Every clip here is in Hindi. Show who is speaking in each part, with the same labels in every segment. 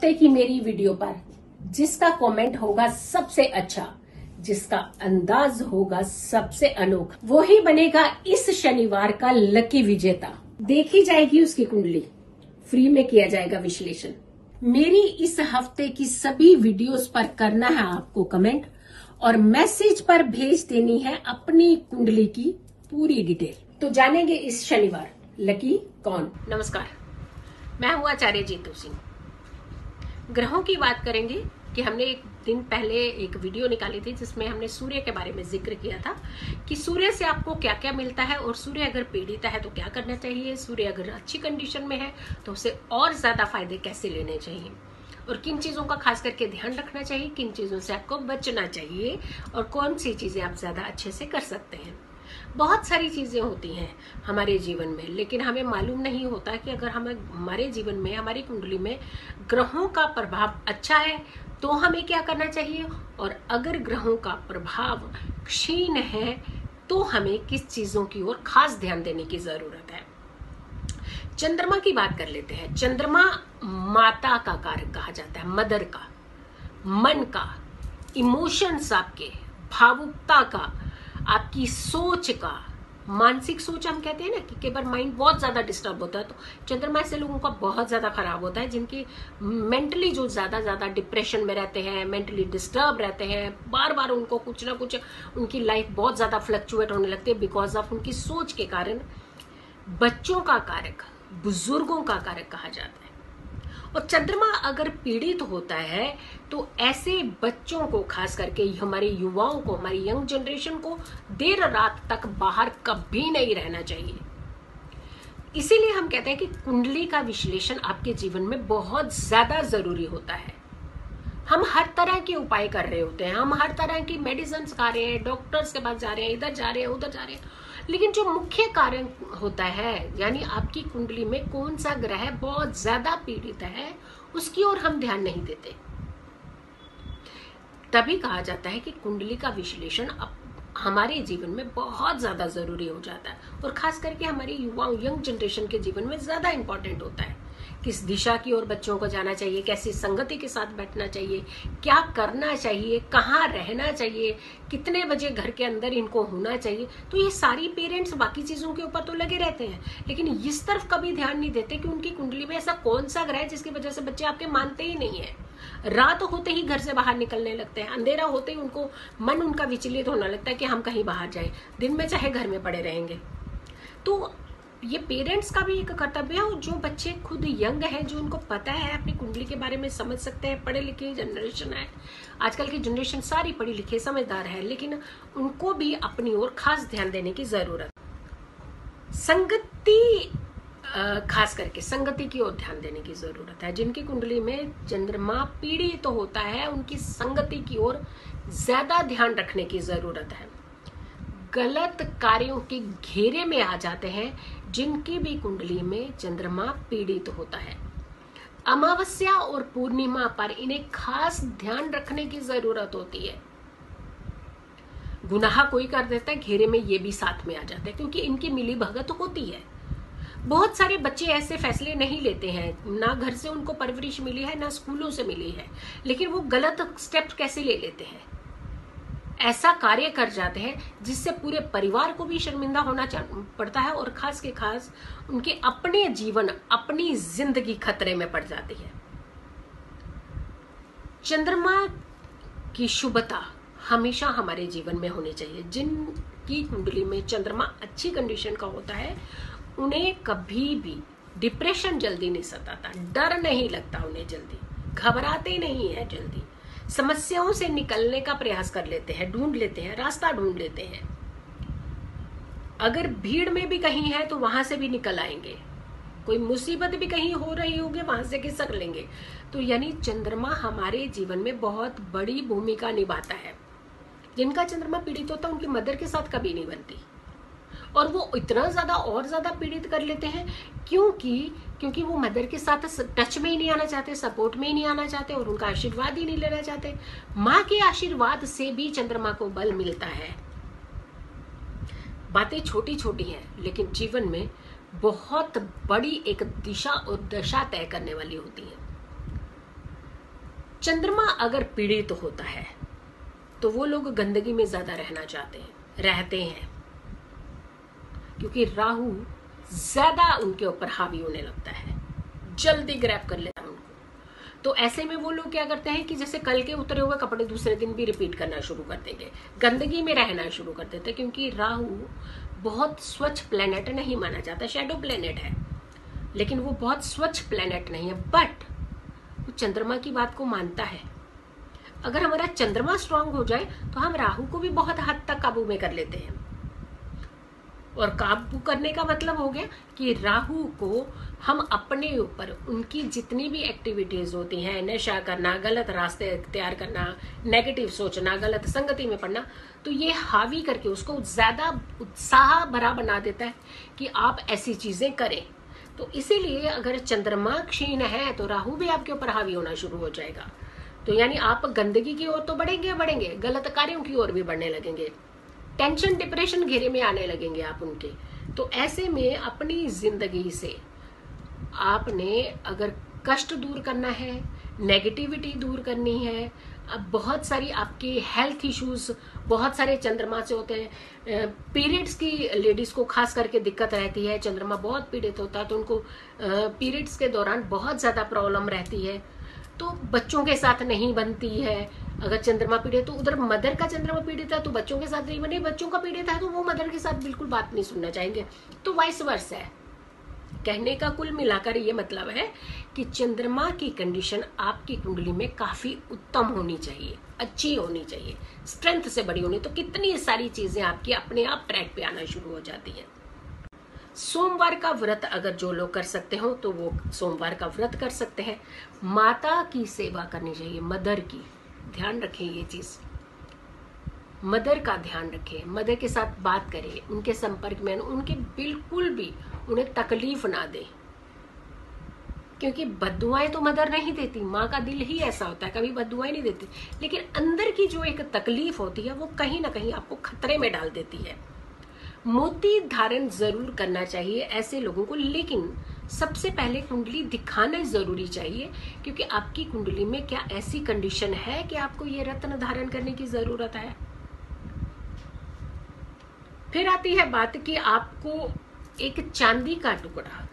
Speaker 1: हफ्ते की मेरी वीडियो पर जिसका कमेंट होगा सबसे अच्छा, जिसका अंदाज होगा सबसे अनोखा, वो ही बनेगा इस शनिवार का लकी विजेता। देखी जाएगी उसकी कुंडली, फ्री में किया जाएगा विश्लेषण। मेरी इस हफ्ते की सभी वीडियोस पर करना है आपको कमेंट और मैसेज पर भेज देनी है अपनी कुंडली की पूरी डिटेल। तो जानेंगे इस शनिवार लकी कौन। नमस्कार, मैं हूं आचार्य जीतू सिंह। ग्रहों की बात करेंगे कि हमने एक दिन पहले एक वीडियो निकाली थी जिसमें हमने सूर्य के बारे में जिक्र किया था कि सूर्य से आपको क्या क्या मिलता है और सूर्य अगर पीड़ित है तो क्या करना चाहिए, सूर्य अगर अच्छी कंडीशन में है तो उसे और ज्यादा फायदे कैसे लेने चाहिए और किन चीजों का खास करके ध्यान रखना चाहिए, किन चीजों से आपको बचना चाहिए और कौन सी चीजें आप ज्यादा अच्छे से कर सकते हैं। बहुत सारी चीजें होती हैं हमारे जीवन में, लेकिन हमें मालूम नहीं होता कि अगर हमारे जीवन में, हमारी कुंडली में ग्रहों का प्रभाव अच्छा है तो हमें क्या करना चाहिए और अगर ग्रहों का प्रभाव क्षीण है तो हमें किस चीजों की ओर खास ध्यान देने की जरूरत है। चंद्रमा की बात कर लेते हैं। चंद्रमा माता का कारक कहा जाता है, मदर का, मन का, इमोशंस, आपके भावुकता का, आपकी सोच का, मानसिक सोच हम कहते हैं ना कि कई बार माइंड बहुत ज्यादा डिस्टर्ब होता है तो चंद्रमा से लोगों का बहुत ज्यादा खराब होता है, जिनकी मेंटली जो ज्यादा डिप्रेशन में रहते हैं, मेंटली डिस्टर्ब रहते हैं, बार बार उनको कुछ ना कुछ, उनकी लाइफ बहुत ज्यादा फ्लक्चुएट होने लगती है बिकॉज ऑफ उनकी सोच के कारण। बच्चों का कारक, बुजुर्गों का कारक कहा जाता है और चंद्रमा अगर पीड़ित होता है तो ऐसे बच्चों को, खास करके हमारे युवाओं को, हमारी यंग जनरेशन को देर रात तक बाहर कभी नहीं रहना चाहिए। इसीलिए हम कहते हैं कि कुंडली का विश्लेषण आपके जीवन में बहुत ज्यादा जरूरी होता है। हम हर तरह के उपाय कर रहे होते हैं, हम हर तरह की मेडिसिन खा रहे हैं, डॉक्टर्स के पास जा रहे हैं, इधर जा रहे हैं, उधर जा रहे हैं, लेकिन जो मुख्य कारण होता है यानी आपकी कुंडली में कौन सा ग्रह बहुत ज्यादा पीड़ित है उसकी ओर हम ध्यान नहीं देते। तभी कहा जाता है कि कुंडली का विश्लेषण हमारे जीवन में बहुत ज्यादा जरूरी हो जाता है और खास करके हमारे युवाओं, यंग जनरेशन के जीवन में ज्यादा इंपॉर्टेंट होता है। किस दिशा की ओर बच्चों को जाना चाहिए, कैसी संगति के साथ बैठना चाहिए, क्या करना चाहिए, कहाँ रहना चाहिए, कितने बजे घर के अंदर इनको होना चाहिए। तो ये सारी पेरेंट्स बाकी चीजों के ऊपर तो लगे रहते हैं लेकिन इस तरफ कभी ध्यान नहीं देते कि उनकी कुंडली में ऐसा कौन सा ग्रह है जिसकी वजह से बच्चे आपके मानते ही नहीं है। रात होते ही घर से बाहर निकलने लगते हैं, अंधेरा होते ही उनको मन उनका विचलित होने लगता है कि हम कहीं बाहर जाएं, दिन में चाहे घर में पड़े रहेंगे। तो ये पेरेंट्स का भी एक कर्तव्य है और जो बच्चे खुद यंग है, जो उनको पता है, अपनी कुंडली के बारे में समझ सकते हैं, पढ़े लिखे जनरेशन है, आजकल की जनरेशन सारी पढ़ी लिखी समझदार है, लेकिन उनको भी अपनी ओर खास ध्यान देने की जरूरत। संगति, खास करके संगति की ओर ध्यान देने की जरूरत है। जिनकी कुंडली में चंद्रमा पीड़ित तो होता है उनकी संगति की ओर ज्यादा ध्यान रखने की जरूरत है। गलत कार्यों के घेरे में आ जाते हैं जिनकी भी कुंडली में चंद्रमा पीड़ित होता है। अमावस्या और पूर्णिमा पर इन्हें खास ध्यान रखने की जरूरत होती है। गुनाह कोई कर देता है, घेरे में ये भी साथ में आ जाते हैं क्योंकि इनकी मिली भगत होती है। बहुत सारे बच्चे ऐसे फैसले नहीं लेते हैं, ना घर से उनको परवरिश मिली है ना स्कूलों से मिली है, लेकिन वो गलत स्टेप कैसे ले लेते हैं, ऐसा कार्य कर जाते हैं जिससे पूरे परिवार को भी शर्मिंदा होना पड़ता है और खास के खास उनके अपने जीवन, अपनी जिंदगी खतरे में पड़ जाती है। चंद्रमा की शुभता हमेशा हमारे जीवन में होनी चाहिए। जिनकी कुंडली में चंद्रमा अच्छी कंडीशन का होता है उन्हें कभी भी डिप्रेशन जल्दी नहीं सताता, डर नहीं लगता उन्हें जल्दी, घबराते नहीं है जल्दी, समस्याओं से निकलने का प्रयास कर लेते हैं, ढूंढ लेते हैं, रास्ता ढूंढ लेते हैं। अगर भीड़ में भी कहीं है तो वहां से भी निकल आएंगे, कोई मुसीबत भी कहीं हो रही होगी वहां से खिसक लेंगे। तो यानी चंद्रमा हमारे जीवन में बहुत बड़ी भूमिका निभाता है। जिनका चंद्रमा पीड़ित होता है उनकी मदर के साथ कभी नहीं बनती और वो इतना ज्यादा और ज्यादा पीड़ित कर लेते हैं क्योंकि वो मदर के साथ टच में ही नहीं आना चाहते, सपोर्ट में ही नहीं आना चाहते और उनका आशीर्वाद ही नहीं लेना चाहते। माँ के आशीर्वाद से भी चंद्रमा को बल मिलता है। बातें छोटी छोटी हैं लेकिन जीवन में बहुत बड़ी एक दिशा और दशा तय करने वाली होती है। चंद्रमा अगर पीड़ित होता है तो वो लोग गंदगी में ज्यादा रहना चाहते हैं, रहते हैं, क्योंकि राहु ज्यादा उनके ऊपर हावी होने लगता है, जल्दी ग्रैब कर लेता है उनको। तो ऐसे में वो लोग क्या करते हैं कि जैसे कल के उतरे हुए कपड़े दूसरे दिन भी रिपीट करना शुरू कर देंगे, गंदगी में रहना शुरू कर देते हैं, क्योंकि राहु बहुत स्वच्छ प्लेनेट नहीं माना जाता, शैडो प्लेनेट है, लेकिन वो बहुत स्वच्छ प्लेनेट नहीं है, बट वो चंद्रमा की बात को मानता है। अगर हमारा चंद्रमा स्ट्रांग हो जाए तो हम राहु को भी बहुत हद तक काबू में कर लेते हैं। और काबू करने का मतलब हो गया कि राहु को हम अपने ऊपर उनकी जितनी भी एक्टिविटीज होती हैं, नशा करना, गलत रास्ते इख्तियार करना, नेगेटिव सोचना, गलत संगति में पड़ना, तो ये हावी करके उसको ज्यादा उत्साह भरा बना देता है कि आप ऐसी चीजें करें। तो इसीलिए अगर चंद्रमा क्षीण है तो राहु भी आपके ऊपर हावी होना शुरू हो जाएगा। तो यानी आप गंदगी की ओर तो बढ़ेंगे, गलत कार्यों की ओर भी बढ़ने लगेंगे, टेंशन डिप्रेशन घेरे में आने लगेंगे आप उनके। तो ऐसे में अपनी जिंदगी से आपने अगर कष्ट दूर करना है, नेगेटिविटी दूर करनी है, अब बहुत सारी आपके हेल्थ इश्यूज बहुत सारे चंद्रमा से होते हैं। पीरियड्स की लेडीज को खास करके दिक्कत रहती है, चंद्रमा बहुत पीड़ित होता है तो उनको पीरियड्स के दौरान बहुत ज्यादा प्रॉब्लम रहती है, तो बच्चों के साथ नहीं बनती है। अगर चंद्रमा पीड़ित तो उधर मदर का चंद्रमा पीड़ित है तो बच्चों के साथ नहीं बने, बच्चों का पीड़ित है तो वो मदर के साथ बिल्कुल बात नहीं सुनना चाहेंगे, तो वाइस वर्सा है। कहने का कुल मिलाकर ये मतलब है कि चंद्रमा की कंडीशन आपकी कुंडली में काफी उत्तम होनी चाहिए, अच्छी होनी चाहिए, स्ट्रेंथ से बड़ी होनी, तो कितनी सारी चीजें आपकी अपने आप ट्रैक पे आना शुरू हो जाती है। सोमवार का व्रत अगर जो लोग कर सकते हो तो वो सोमवार का व्रत कर सकते हैं। माता की सेवा करनी चाहिए, मदर की, ध्यान रखें ये चीज, मदर का ध्यान रखें, मदर के साथ बात करें, उनके संपर्क में, उनके बिल्कुल भी उन्हें तकलीफ ना दे, क्योंकि बद्दुआएं तो मदर नहीं देती, माँ का दिल ही ऐसा होता है, कभी बद्दुआएं नहीं देती, लेकिन अंदर की जो एक तकलीफ होती है वो कहीं ना कहीं आपको खतरे में डाल देती है। मोती धारण जरूर करना चाहिए ऐसे लोगों को, लेकिन सबसे पहले कुंडली दिखाना जरूरी चाहिए, क्योंकि आपकी कुंडली में क्या ऐसी कंडीशन है कि आपको ये रत्न धारण करने की जरूरत है। फिर आती है बात कि आपको एक चांदी का टुकड़ा,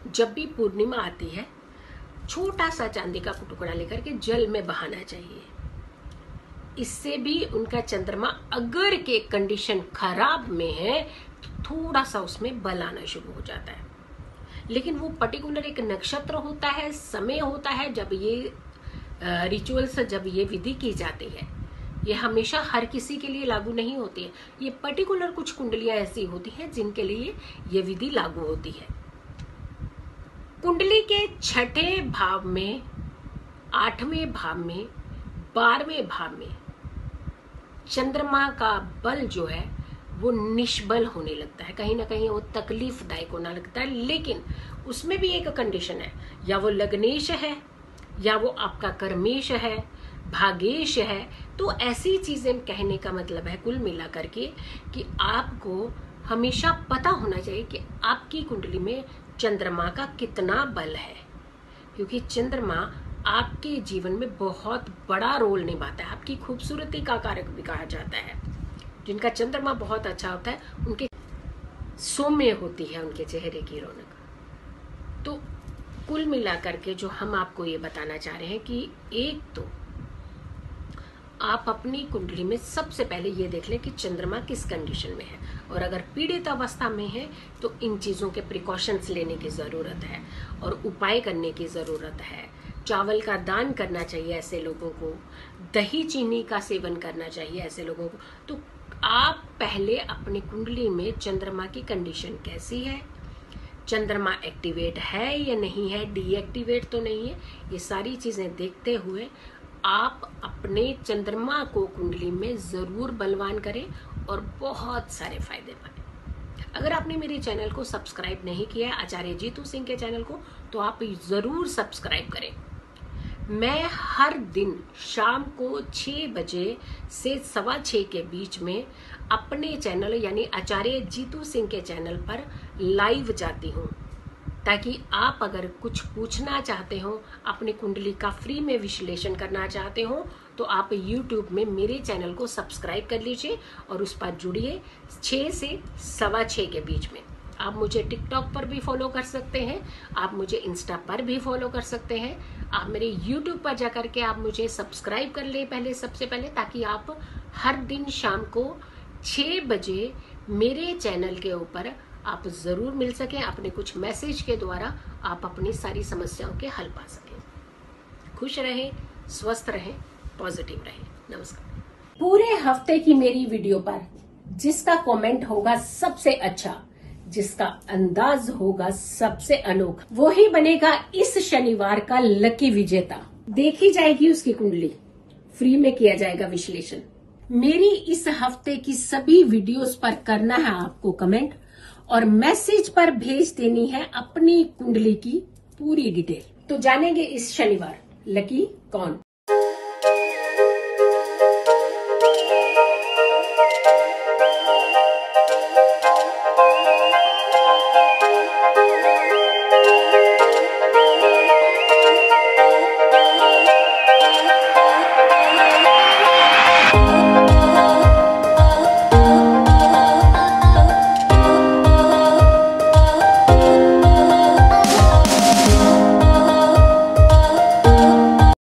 Speaker 1: जब भी पूर्णिमा आती है छोटा सा चांदी का टुकड़ा लेकर के जल में बहाना चाहिए। इससे भी उनका चंद्रमा अगर के कंडीशन खराब में है तो थोड़ा सा उसमें बल आना शुरू हो जाता है। लेकिन वो पर्टिकुलर एक नक्षत्र होता है, समय होता है जब ये रिचुअल्स, जब ये विधि की जाती है, ये हमेशा हर किसी के लिए लागू नहीं होती है। ये पर्टिकुलर कुछ कुंडलियां ऐसी होती हैं जिनके लिए ये विधि लागू होती है। कुंडली के छठे भाव में, आठवें भाव में, 12वें भाव में चंद्रमा का बल जो है वो निष्बल होने लगता है, कहीं ना कहीं वो तकलीफदायक होना लगता है। लेकिन उसमें भी एक कंडीशन है, या वो लग्नेश है या वो आपका कर्मेश है, भागेश है। तो ऐसी चीजें कहने का मतलब है कुल मिला करके कि आपको हमेशा पता होना चाहिए कि आपकी कुंडली में चंद्रमा का कितना बल है, क्योंकि चंद्रमा आपके जीवन में बहुत बड़ा रोल निभाता है, आपकी खूबसूरती का कारक भी कहा जाता है। जिनका चंद्रमा बहुत अच्छा होता है उनके सौम्य होती है उनके चेहरे की रौनक। तो कुल मिलाकर के जो हम आपको ये बताना चाह रहे हैं कि एक तो आप अपनी कुंडली में सबसे पहले ये देख लें कि चंद्रमा किस कंडीशन में है, और अगर पीड़ित अवस्था में है तो इन चीजों के प्रिकॉशंस लेने की जरूरत है और उपाय करने की जरूरत है। चावल का दान करना चाहिए ऐसे लोगों को, दही चीनी का सेवन करना चाहिए ऐसे लोगों को। तो आप पहले अपनी कुंडली में चंद्रमा की कंडीशन कैसी है, चंद्रमा एक्टिवेट है या नहीं है, डीएक्टिवेट तो नहीं है, ये सारी चीजें देखते हुए आप अपने चंद्रमा को कुंडली में जरूर बलवान करें और बहुत सारे फायदे पाएं। अगर आपने मेरे चैनल को सब्सक्राइब नहीं किया है, आचार्य जीतू सिंह के चैनल को, तो आप जरूर सब्सक्राइब करें। मैं हर दिन शाम को 6 बजे से 6:15 के बीच में अपने चैनल यानी आचार्य जीतू सिंह के चैनल पर लाइव जाती हूँ। ताकि आप अगर कुछ पूछना चाहते हो, अपनी कुंडली का फ्री में विश्लेषण करना चाहते हो, तो आप YouTube में मेरे चैनल को सब्सक्राइब कर लीजिए और उस पर जुड़िए 6 से 6:15 के बीच में। आप मुझे टिकटॉक पर भी फॉलो कर सकते हैं, आप मुझे इंस्टा पर भी फॉलो कर सकते हैं। आप मेरे YouTube पर जाकर के आप मुझे सब्सक्राइब कर ले सबसे पहले, ताकि आप हर दिन शाम को 6 बजे मेरे चैनल के ऊपर आप जरूर मिल सकें। अपने कुछ मैसेज के द्वारा आप अपनी सारी समस्याओं के हल पा सकें। खुश रहें, स्वस्थ रहें, पॉजिटिव रहें। नमस्कार। पूरे हफ्ते की मेरी वीडियो पर जिसका कमेंट होगा सबसे अच्छा, जिसका अंदाज होगा सबसे अनोखा, वो ही बनेगा इस शनिवार का लकी विजेता। देखी जाएगी उसकी कुंडली, फ्री में किया जाएगा विश्लेषण। मेरी इस हफ्ते की सभी वीडियोस पर करना है आपको कमेंट, और मैसेज पर भेज देनी है अपनी कुंडली की पूरी डिटेल। तो जानेंगे इस शनिवार लकी कौन।